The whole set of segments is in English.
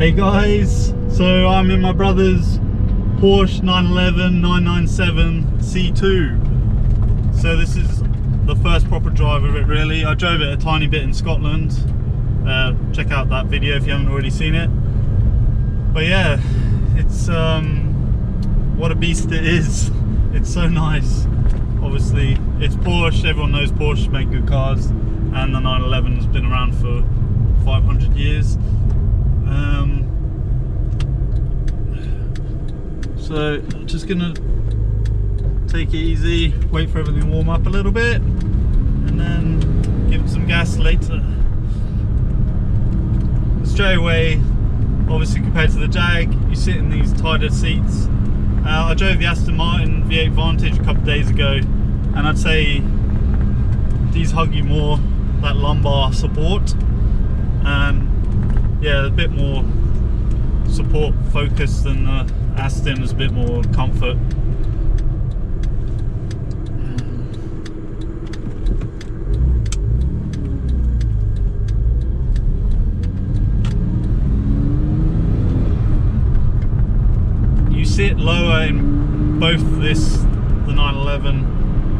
Hey guys, so I'm in my brother's Porsche 911 997 C2. So this is the first proper drive of it really. I drove it a tiny bit in Scotland. Check out that video if you haven't already seen it. But yeah, it's what a beast it is. It's so nice. Obviously it's Porsche, everyone knows Porsche make good cars, and the 911 has been around for 500 years. So just gonna take it easy, wait for everything to warm up a little bit, and then give it some gas later. Straight away, obviously compared to the Jag, you sit in these tighter seats. I drove the Aston Martin V8 Vantage a couple of days ago, and I'd say these hug you more, that lumbar support, and yeah, a bit more support focus than the Aston. Is a bit more comfort. You sit lower in both the 911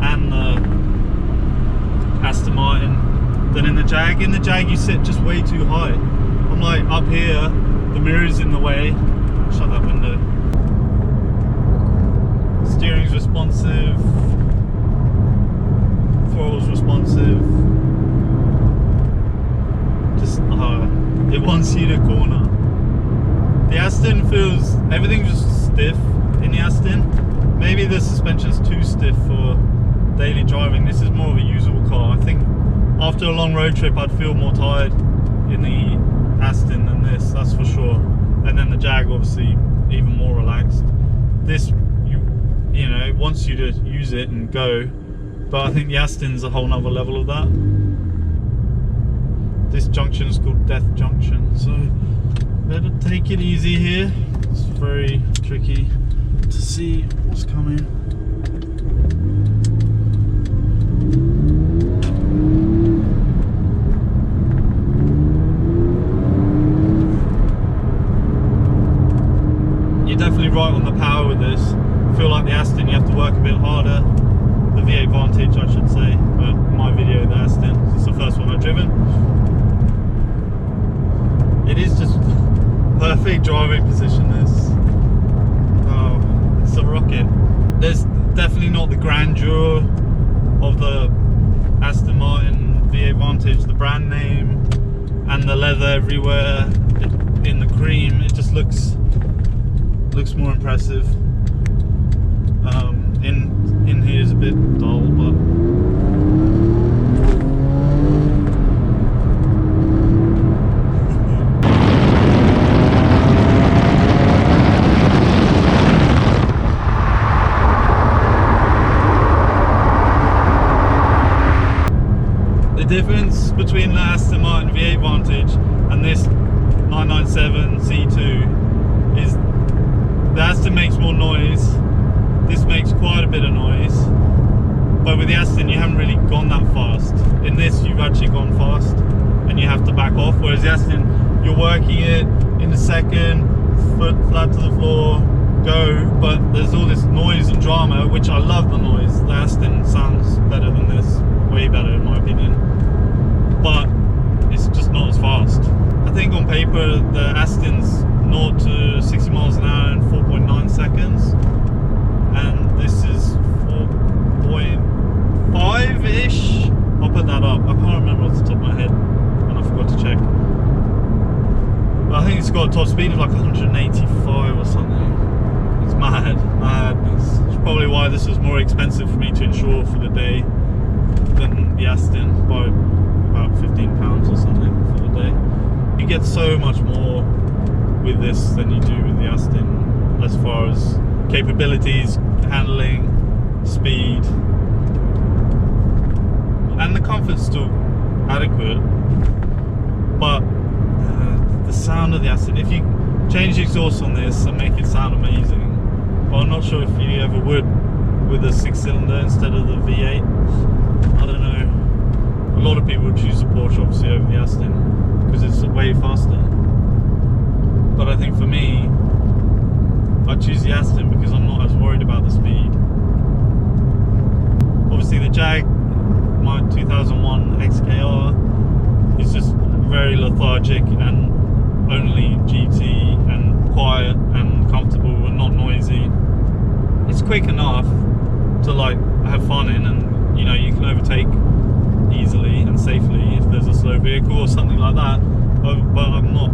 and the Aston Martin than in the Jag. In the Jag you sit just way too high. I'm like up here, the mirror's in the way. Shut that window. Steering's responsive, throttle's responsive. Just it wants you to corner. The Aston feels, everything's just stiff in the Aston. Maybe the suspension's too stiff for daily driving. This is more of a usable car. I think after a long road trip I'd feel more tired in the Aston than this, that's for sure. And then the Jag obviously even more relaxed. This, you know, it wants you to use it and go, but I think the Aston's a whole nother level of that. This junction is called Death Junction, so better take it easy here. It's very tricky to see what's coming. You're definitely right on the power with this. I feel like the Aston you have to work a bit harder. The V8 Vantage I should say, but my video the Aston, it's the first one I've driven. It is just perfect driving position. It's a rocket. There's definitely not the grandeur of the Aston Martin V8 Vantage, the brand name and the leather everywhere in the cream. It just looks more impressive. In here is a bit dull, but the difference between the Aston Martin V8 Vantage and this 997 C2 is the Aston makes more noise. This makes quite a bit of noise, but with the Aston you haven't really gone that fast. In this you've actually gone fast and you have to back off, whereas the Aston you're working it in a second, foot flat to the floor, go, but there's all this noise and drama, which I love the noise. The Aston sounds better than this, way better in my opinion, but it's just not as fast. I think on paper the Aston's 0 to 60 miles an hour in 4.9 seconds. And this is 4.5-ish. I'll put that up. I can't remember off the top of my head, and I forgot to check. But I think it's got a top speed of like 185 or something. It's madness. It's probably why this was more expensive for me to insure for the day than the Aston, by about £15 or something for the day. You get so much more with this than you do with the Aston, as far as capabilities, handling, speed, and the comfort's still adequate, but the sound of the Aston, if you change the exhaust on this and make it sound amazing, but I'm not sure if you ever would with a 6-cylinder instead of the V8. I don't know. A lot of people would choose the Porsche obviously over the Aston because it's way faster. choose the Aston because I'm not as worried about the speed. Obviously the Jag, my 2001 XKR, is just very lethargic and only GT and quiet and comfortable and not noisy. It's quick enough to like have fun in, and you know, you can overtake easily and safely if there's a slow vehicle or something like that. But I'm not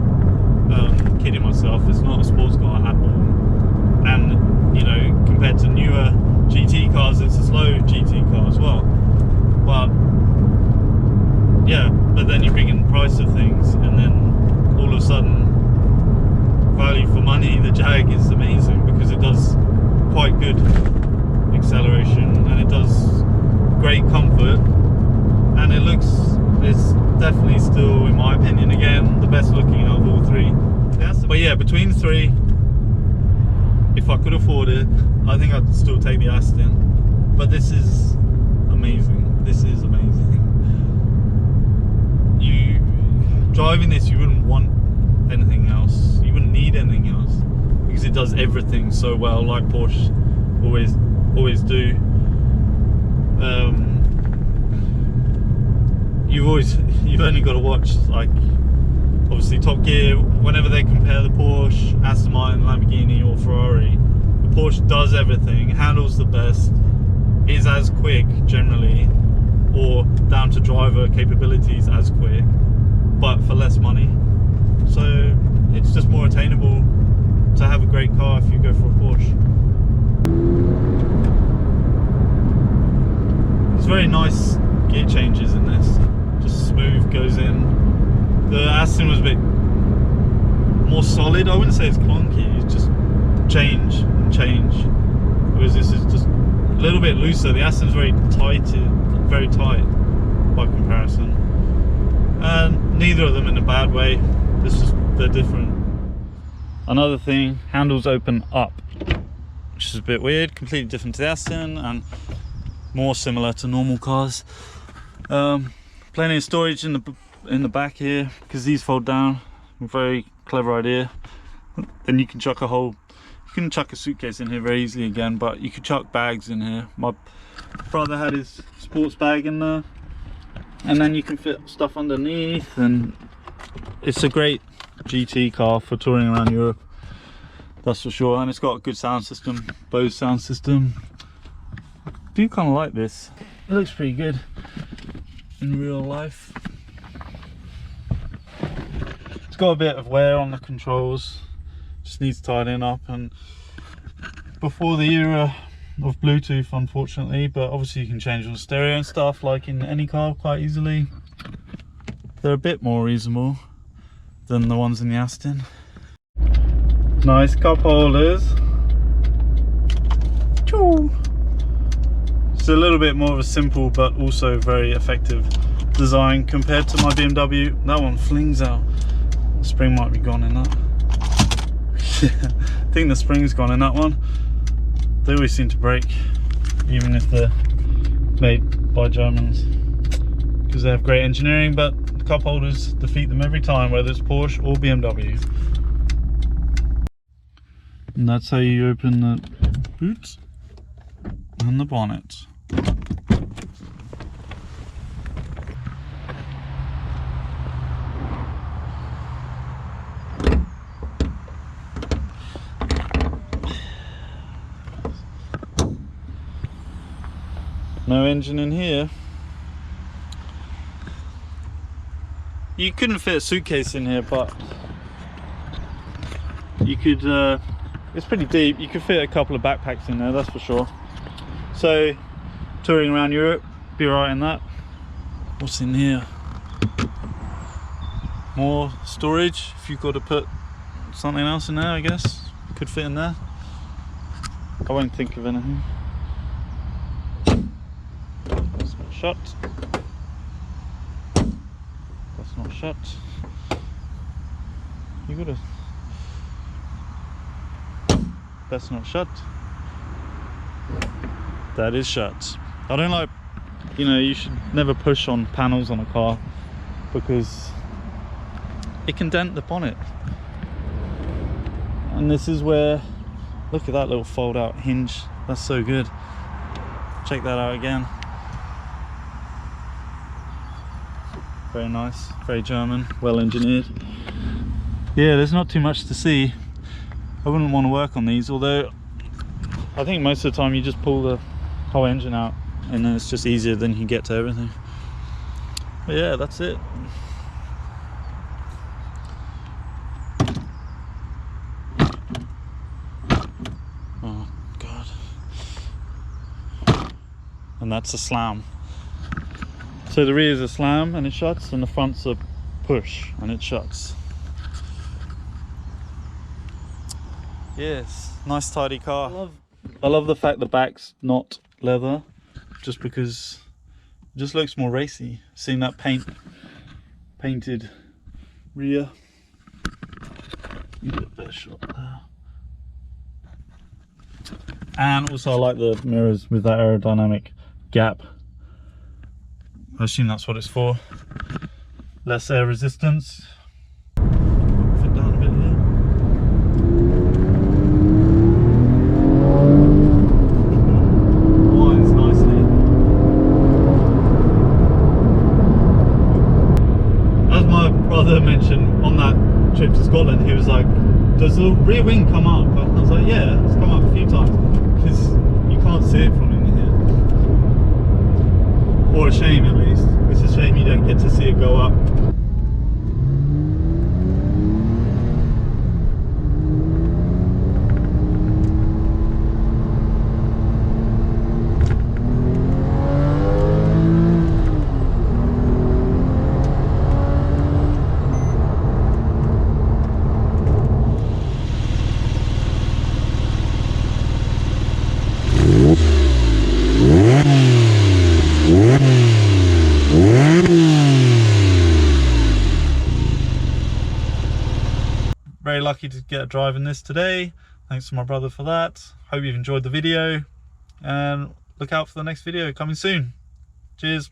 kidding myself, it's not a sports car at all. And you know, compared to newer GT cars, it's a slow GT car as well. But yeah, but then you bring in the price of things, and then all of a sudden, value for money, the Jag is amazing because it does quite good acceleration and it does great comfort, and it's definitely still, in my opinion, again, the best looking of all three. But yeah, between the three, if I could afford it, I think I'd still take the Aston. But this is amazing. This is amazing. You driving this, you wouldn't want anything else. You wouldn't need anything else because it does everything so well, like Porsche always do. You've only got to watch, like, obviously Top Gear, whenever they compare the Porsche, Aston Martin, Lamborghini or Ferrari, the Porsche does everything, handles the best, is as quick generally, or down to driver capabilities as quick, but for less money. So it's just more attainable to have a great car if you go for a Porsche. It's very nice gear changes in this, just smooth, goes in. The Aston was a bit more solid. I wouldn't say it's clunky, it's just change, whereas this is just a little bit looser. The Aston's very tight by comparison, and neither of them in a bad way. They're different. Another thing, handles open up, which is a bit weird, completely different to the Aston and more similar to normal cars. Plenty of storage in the back here because these fold down. Very clever idea. Then you can chuck a suitcase in here very easily again, but you could chuck bags in here. My brother had his sports bag in there, and then you can fit stuff underneath, and it's a great GT car for touring around Europe, that's for sure. And it's got a good sound system, Bose sound system. I do kind of like this. It looks pretty good in real life. It's got a bit of wear on the controls, just needs tidying up, and before the era of Bluetooth, unfortunately, but obviously you can change all the stereo and stuff like in any car quite easily. They're a bit more reasonable than the ones in the Aston. Nice cup holders. Choo. It's a little bit more of a simple but also very effective design compared to my BMW. That one flings out. The spring might be gone in that. I think the spring's gone in that one. They always seem to break, even if they're made by Germans, because they have great engineering, but cup holders defeat them every time, whether it's Porsche or BMW. And that's how you open the boot and the bonnet. No engine in here. You couldn't fit a suitcase in here, but you could, it's pretty deep. You could fit a couple of backpacks in there, that's for sure. So, touring around Europe, be right in that. What's in here? More storage, if you've got to put something else in there, I guess. Could fit in there. I won't think of anything. That's not shut. That's not shut. You gotta. That's not shut. That is shut. I don't like, you know, you should never push on panels on a car because it can dent the bonnet. And this is where Look at that little fold out hinge, that's so good. Check that out again. Very nice, very German, well engineered. Yeah, there's not too much to see. I wouldn't want to work on these, although I think most of the time you just pull the whole engine out and then it's just easier, then you can get to everything. But yeah, that's it. Oh god. And that's a slam. So the rear is a slam and it shuts, and the front's a push and it shuts. Yes, nice tidy car. I love the fact the back's not leather, just because it just looks more racy. Seeing that painted rear. You get a better shot there. And also I like the mirrors with that aerodynamic gap. I assume that's what it's for. Less air resistance. Fit down a bit here. Winds nicely. As my brother mentioned on that trip to Scotland, he was like, does the rear wing come up? And I was like, yeah, it's come up a few times. Because you can't see it from in here. Or a shame at least. It's a shame you don't get to see it go up. Very lucky to get driving this today. Thanks to my brother for that. Hope you've enjoyed the video, and look out for the next video coming soon. Cheers.